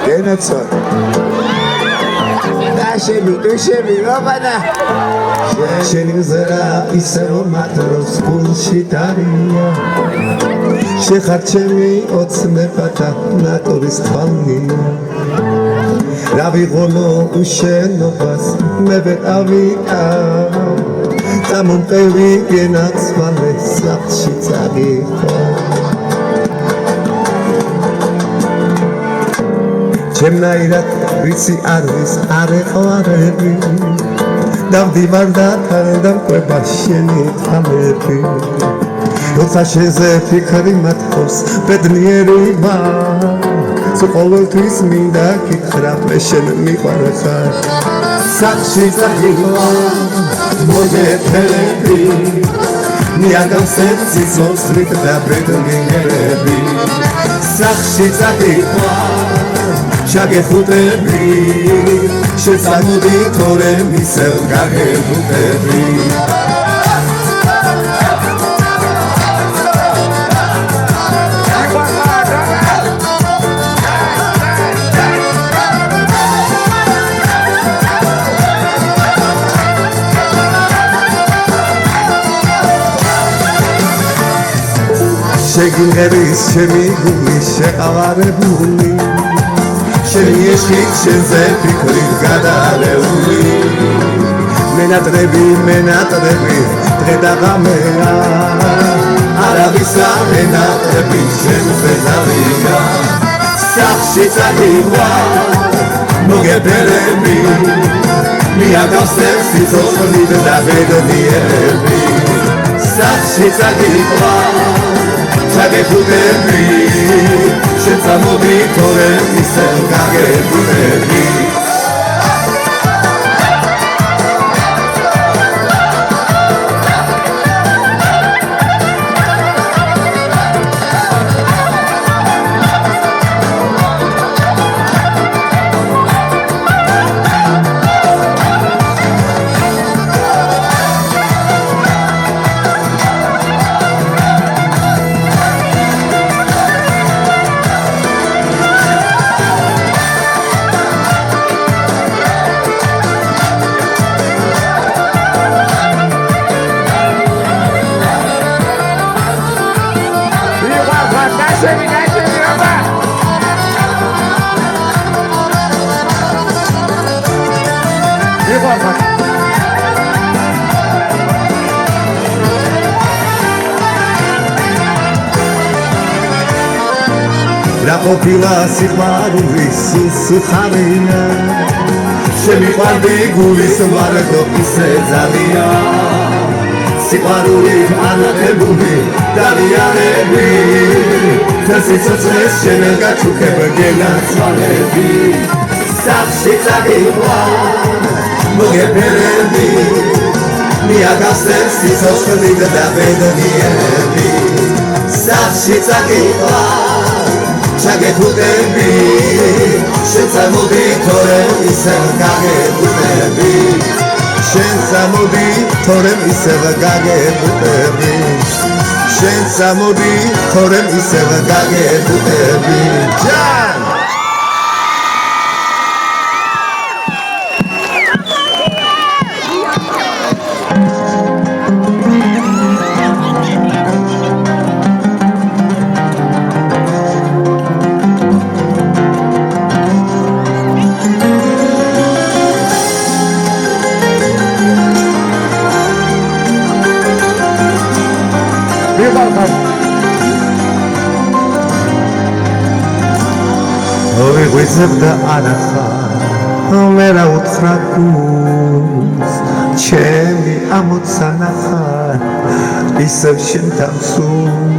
გენაცვალ დაშები დუშები ოპანა შენი ზრა ისევ მათროს გულში დარია შეხარ ჩემი ოცნებათა ნატურის თვალია რა ვიღონო უშენობას მე ვეყავიყავ დამომყევი გენაცვალე სახლში წაგიხო ჩემნაირად ვიცი არის არეყვარები დამდივარ და თავდამკვება შენი თამები როცა შეზე ფიქრი მათქოს ბედნიერი ვარ ყოველთვის მინდა გითხრა მე შენ მიყვარხარ სახლში წაგიხარ მოგეფერები მიაგავს სიცოცხლით და ბედნიერები სახლში წაგიხარ შაგეხუტები შეცამოდი თორე მისელ გაგეხუტები შეგინღების ჩემი გული შეყავარებული შენი ეშით შენზე ფიქრით გადარეული მენატრები დღე და ღამეა არავისა მენატრები შენზე დავია სახლში წაგიხარ მოგეფერები მიაგავს სიცოცხლით და ბედნიერები სახლში წაგიხარ ჩაგეხუტები შეცამოდი თორე ისევ გაგეხუტები რა ყოფილა სიყვარულის სიხარია შემიყვარდი გულის ვარდო ისე ზალია სიყვარული ანათებული დავიარები თესიცოცხლეს შენ გაჩუქებ გენაცვალები სახლში წაგიხარ მოგეფერები მიაგავს სიცოცხლით და ბედნიერები სახლში წაგიხარ ჩაგეხუტები შეცამოდი თორე ისევ გაგეხუტები შეცამოდი თორე ისევ გაგეხუტები შეცამოდი თორე ისევ გაგეხუტები ჯან ვიღვიძებდა ანახა მე რა უთხრა გულს ჩემი ამოცანახა ისევ შენ დამსულ